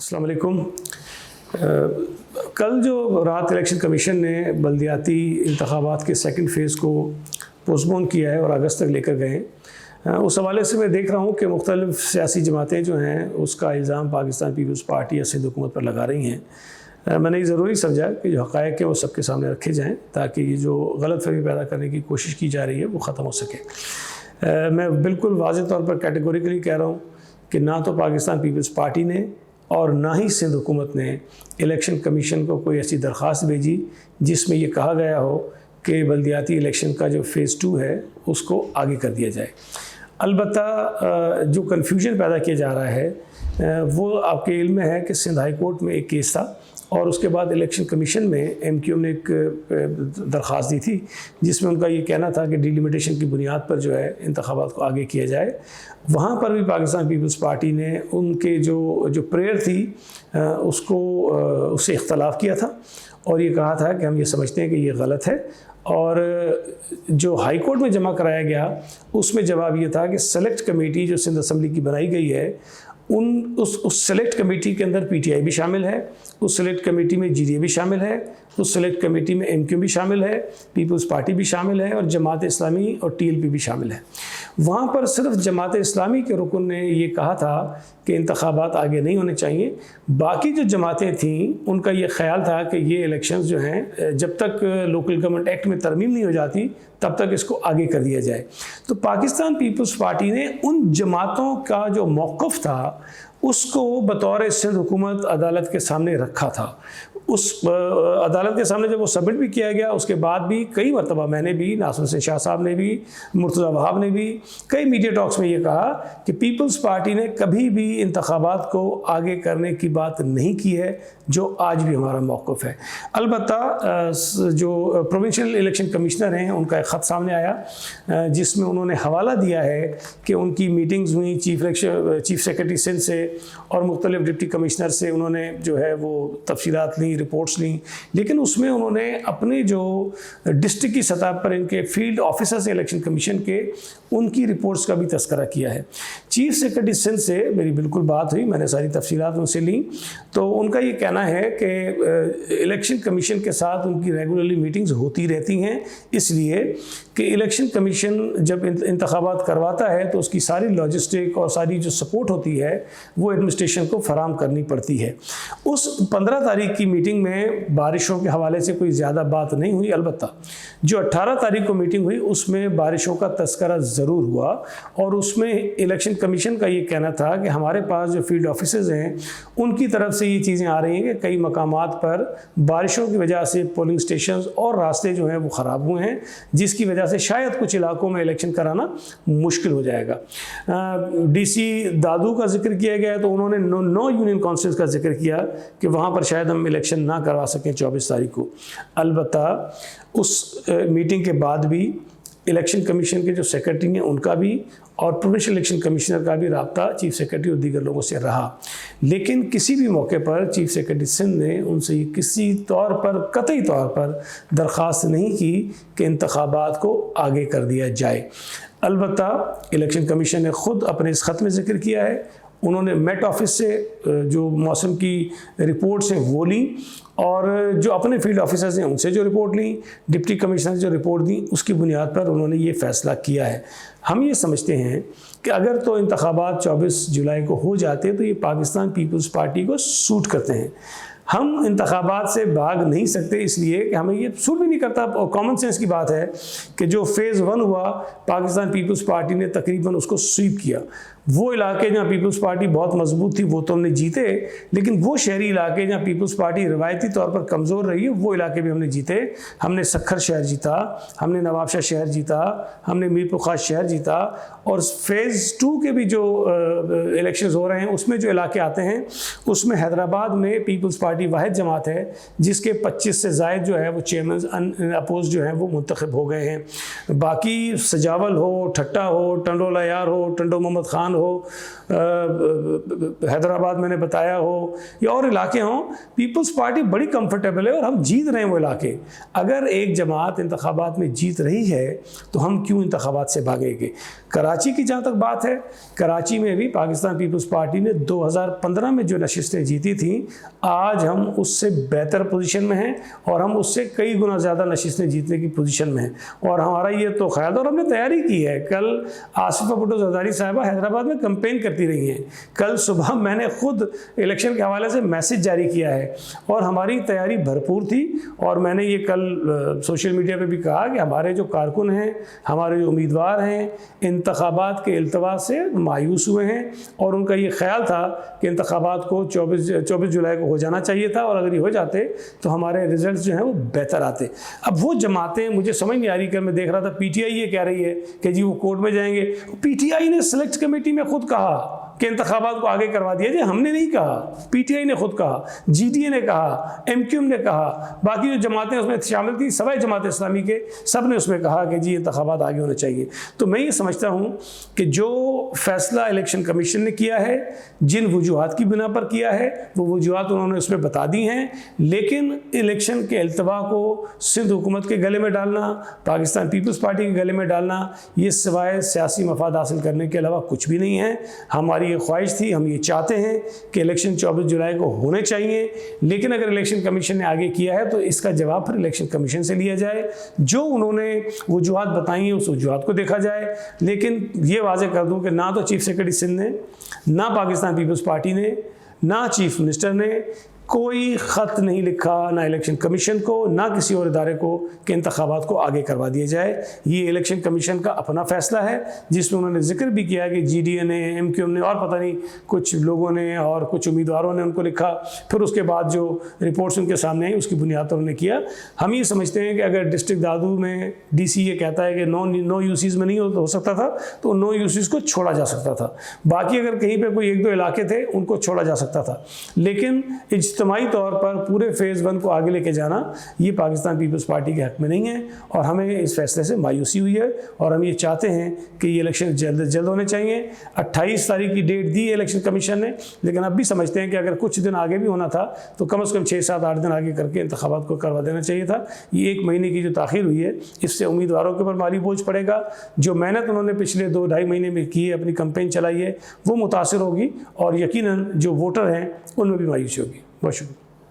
अस्सलाम वालेकुम। कल जो रात इलेक्शन कमीशन ने बल्दियाती इंतखाबात के सेकंड फ़ेज़ को पोस्टपोन किया है और अगस्त तक लेकर गए हैं, उस हवाले से मैं देख रहा हूँ कि मुख्तलिफ़ सियासी जमातें जो हैं उसका इल्ज़ाम पाकिस्तान पीपल्स पार्टी या सिंध हुकूमत पर लगा रही हैं। मैंने ये ज़रूरी समझा कि जो हक़ाइक़ हैं वो सबके सामने रखे जाएँ ताकि ये जो गलतफ़हमी पैदा करने की कोशिश की जा रही है वो ख़त्म हो सके। मैं बिल्कुल वाज़ेह तौर पर कैटेगोरिकली कह रहा हूँ कि ना तो पाकिस्तान पीपल्स पार्टी ने और ना ही सिंध हुकूमत ने इलेक्शन कमीशन को कोई ऐसी दरख्वास्त भेजी जिसमें ये कहा गया हो कि बल्दियाती इलेक्शन का जो फ़ेज़ 2 है उसको आगे कर दिया जाए। अलबत्ता जो कन्फ्यूजन पैदा किया जा रहा है वो आपके इल्म में है कि सिंध हाई कोर्ट में एक केस था और उसके बाद इलेक्शन कमीशन में MQM ने एक दरख्वास्त दी थी जिसमें उनका ये कहना था कि डिलिमिटेशन की बुनियाद पर जो है इंतखाबात को आगे किया जाए। वहाँ पर भी पाकिस्तान पीपल्स पार्टी ने उनके जो प्रेयर थी उससे इख्तलाफ किया था और ये कहा था कि हम ये समझते हैं कि ये गलत है। और जो हाई कोर्ट में जमा कराया गया उसमें जवाब ये था कि सेलेक्ट कमेटी जो सिंध असम्बली की बनाई गई है उस सेलेक्ट कमेटी के अंदर PTI भी शामिल है, उस सेलेक्ट कमेटी में GDA भी शामिल है, उस सेलेक्ट कमेटी में MQM भी शामिल है, पीपल्स पार्टी भी शामिल है और जमात इस्लामी और TLP भी शामिल है। वहाँ पर सिर्फ जमात इस्लामी के रुकन ने ये कहा था कि इंतखाबात आगे नहीं होने चाहिए। बाकी जो जमातें थीं उनका ये ख्याल था कि ये इलेक्शंस जो हैं जब तक लोकल गवर्नमेंट एक्ट में तरमीम नहीं हो जाती तब तक इसको आगे कर दिया जाए। तो पाकिस्तान पीपल्स पार्टी ने उन जमातों का जो मौक़िफ़ था उसको बतौर सिंध हुकूमत अदालत के सामने रखा था। उस अदालत के सामने जब वो सबमिट भी किया गया उसके बाद भी कई मरतबा मैंने भी, नासिर हुसैन शाह साहब ने भी, मुर्तज़ा वहाब ने भी कई मीडिया टॉक्स में ये कहा कि पीपल्स पार्टी ने कभी भी इंतखाबात को आगे करने की बात नहीं की है, जो आज भी हमारा मौक़िफ़ है। अलबत्ता जो प्रोविंशियल इलेक्शन कमिश्नर हैं उनका एक ख़त सामने आया जिसमें उन्होंने हवाला दिया है कि उनकी मीटिंग्स हुई चीफ सेक्रेटरी सिंध से और मुख्तलिफ डिप्टी कमिश्नर से, उन्होंने जो है वो तफसीलात ली, रिपोर्ट्स ली, लेकिन उसमें उन्होंने अपने जो डिस्ट्रिक्ट की सतह पर इनके फील्ड ऑफिसर्स इलेक्शन कमीशन के उनकी रिपोर्ट्स का भी तस्करा किया है। चीफ सेक्रेटरी सिंध से मेरी बिल्कुल बात हुई, मैंने सारी तफसीलात उनसे ली, तो उनका ये कहना है कि इलेक्शन कमीशन के साथ उनकी रेगुलरली मीटिंग्स होती रहती हैं, इसलिए कि इलेक्शन कमीशन जब इंतखाबात करवाता है तो उसकी सारी लॉजिस्टिक और सारी जो सपोर्ट होती है वो एडमिनिस्ट्रेशन को फराम करनी पड़ती है। उस 15 तारीख की मीटिंग में बारिशों के हवाले से कोई ज़्यादा बात नहीं हुई, अलबत्ता जो 18 तारीख को मीटिंग हुई उसमें बारिशों का तस्करा ज़रूर हुआ और उसमें इलेक्शन कमीशन का ये कहना था कि हमारे पास जो फील्ड ऑफिसर्स हैं उनकी तरफ से ये चीज़ें आ रही हैं कि कई मकामात पर बारिशों की वजह से पोलिंग स्टेशन और रास्ते जो हैं वो ख़राब हुए हैं, जिसकी वजह से शायद कुछ इलाकों में इलेक्शन कराना मुश्किल हो जाएगा। DC दादू का जिक्र किया गया तो उन्होंने 9 यूनियन काउंसिल्स का जिक्र किया कि वहाँ पर शायद हम इलेक्शन ना करवा सकें 24 तारीख को। अलबत्ता उस मीटिंग के बाद भी इलेक्शन कमीशन के जो सेक्रेटरी हैं उनका भी और प्रोविंशियल इलेक्शन कमिश्नर का भी रब्ता चीफ सेक्रेटरी और दीगर लोगों से रहा, लेकिन किसी भी मौके पर चीफ सेक्रेटरी सिंध ने उनसे किसी तौर पर, कतई तौर पर दरख्वास्त नहीं की कि इंतखाबात को आगे कर दिया जाए। अलबत्ता इलेक्शन कमीशन ने ख़ुद अपने इस ख़त में ज़िक्र किया है, उन्होंने मेट ऑफिस से जो मौसम की रिपोर्ट्स हैं वो ली और जो अपने फील्ड ऑफिसर्स हैं उनसे जो रिपोर्ट ली, डिप्टी कमिश्नर जो रिपोर्ट दी, उसकी बुनियाद पर उन्होंने ये फ़ैसला किया है। हम ये समझते हैं कि अगर तो इंतखाबात 24 जुलाई को हो जाते तो ये पाकिस्तान पीपल्स पार्टी को सूट करते हैं। हम इंतखाबात से भाग नहीं सकते इसलिए कि हमें ये सूट भी नहीं करता। और कॉमन सेंस की बात है कि जो फ़ेज़ 1 हुआ पाकिस्तान पीपल्स पार्टी ने तकरीबन उसको स्वीप किया। वो इलाके जहाँ पीपल्स पार्टी बहुत मजबूत थी वो तो हमने जीते, लेकिन वो शहरी इलाके जहाँ पीपल्स पार्टी रिवायती तौर पर कमज़ोर रही है वो इलाके भी हमने जीते। हमने सखर शहर जीता, हमने नवाबशाह शहर जीता, हमने मीरपुर खास शहर जीता और फ़ेज़ 2 के भी जो इलेक्शंस हो रहे हैं उसमें जो इलाके आते हैं उसमें हैदराबाद में पीपल्स पार्टी वाहिद जमात है जिसके 25 से ज़ायद जो है वो चेयरमैन अपोज जो हैं वो मुंतखब हो गए हैं। बाकी सजावल हो, ठट्टा हो, टंडोला यार हो, टंडो मोहम्मद ख़ान मुल्तान हो, हैदराबाद मैंने बताया हो, या और इलाके हों, पीपल्स पार्टी बड़ी कंफर्टेबल है और हम जीत रहे हैं वो इलाके। अगर एक जमात इंतखाबात में जीत रही है तो हम क्यों इंतखाबात से भागेंगे। कराची की जहाँ तक बात है, कराची में भी पाकिस्तान पीपल्स पार्टी ने 2015 में जो नशिस्तें जीती थी, आज हम उससे बेहतर पोजीशन में हैं और हम उससे कई गुना ज़्यादा नशिस्तें जीतने की पोजीशन में हैं। और हमारा ये तो ख्याल, और हमने तैयारी की है। कल आसिफा भुट्टो जरदारी साहिबा हैदराबाद में कैंपेन करती रही हैं। कल सुबह मैंने खुद इलेक्शन के हवाले से मैसेज जारी किया है और हमारी तैयारी भरपूर थी। और मैंने ये कल सोशल मीडिया पे भी कहा कि हमारे जो कारकुन हैं, हमारे जो उम्मीदवार हैं, इंतखाबात के इल्तवा से मायूस हुए हैं और उनका ये ख्याल था कि इंतखाबात को 24 जुलाई को हो जाना चाहिए था और अगर ये हो जाते तो हमारे रिजल्ट जो हैं वो बेहतर आते। अब वो जमातें, मुझे समझ नहीं आ रही, कि मैं देख रहा था पीटीआई ये कह रही है कि जी वो कोर्ट में जाएंगे। पीटीआई ने सेलेक्ट कमेटी में खुद कहा कि इंतखाबात को आगे करवा दिया जाए। हमने नहीं कहा, पीटीआई ने खुद कहा, जीडीए ने कहा, एमक्यूएम ने कहा, बाकी जो जमातें उसमें शामिल थी, सवाए जमात इस्लामी के, सब ने उसमें कहा कि जी इंतखाबात आगे होने चाहिए। तो मैं ये समझता हूँ कि जो फैसला इलेक्शन कमीशन ने किया है, जिन वजूहात की बिना पर किया है, वो वजूहात उन्होंने उसमें बता दी हैं। लेकिन इलेक्शन के अल्तवा को सिंध हुकूमत के गले में डालना, पाकिस्तान पीपल्स पार्टी के गले में डालना, ये सिवाय सियासी मफाद हासिल करने के अलावा कुछ भी नहीं है। हमारी ये ख्वाहिश थी, हम ये चाहते हैं कि इलेक्शन 24 जुलाई को होने चाहिए। लेकिन अगर इलेक्शन कमीशन ने आगे किया है तो इसका जवाब फिर इलेक्शन कमीशन से लिया जाए। जो उन्होंने वजूहात बताई हैं उस वजूहात को देखा जाए। लेकिन ये वाज़ेह कर दूं कि ना तो चीफ सेक्रेटरी सिंध ने, ना पाकिस्तान पीपल्स पार्टी ने, ना चीफ मिनिस्टर ने कोई ख़त नहीं लिखा, ना इलेक्शन कमीशन को, ना किसी और इदारे को, कि इंतखाबात को आगे करवा दिया जाए। ये इलेक्शन कमीशन का अपना फ़ैसला है जिसमें उन्होंने जिक्र भी किया कि जीडीए ने, एमक्यूएम ने और पता नहीं कुछ लोगों ने और कुछ उम्मीदवारों ने उनको लिखा। फिर उसके बाद जो रिपोर्ट्स उनके सामने आई उसकी बुनियाद पर उन्होंने किया। हम ये समझते हैं कि अगर डिस्ट्रिक्ट दादू में डीसी ये कहता है कि नो यूसीज़ में नहीं हो सकता था तो नो यूसीज़ को छोड़ा जा सकता था। बाकी अगर कहीं पर कोई 1-2 इलाके थे उनको छोड़ा जा सकता था। लेकिन इज्तिमाई तौर पर पूरे फेज़ 1 को आगे लेके जाना ये पाकिस्तान पीपल्स पार्टी के हक़ में नहीं है और हमें इस फैसले से मायूसी हुई है। और हम ये चाहते हैं कि ये इलेक्शन जल्द होने चाहिए। 28 तारीख की डेट दी है इलेक्शन कमीशन ने, लेकिन अब भी समझते हैं कि अगर कुछ दिन आगे भी होना था तो कम से कम 6-7-8 दिन आगे करके इंतखाबात को करवा देना चाहिए था। ये 1 महीने की जो ताख़ीर हुई है इससे उम्मीदवारों के ऊपर माली बोझ पड़ेगा। जो मेहनत उन्होंने पिछले 2-2.5 महीने में की है, अपनी कैंपेन चलाई है, वो मुतासिर होगी और यकीनन जो वोटर हैं उनमें भी मायूसी होगी। बहुत शुक्रिया।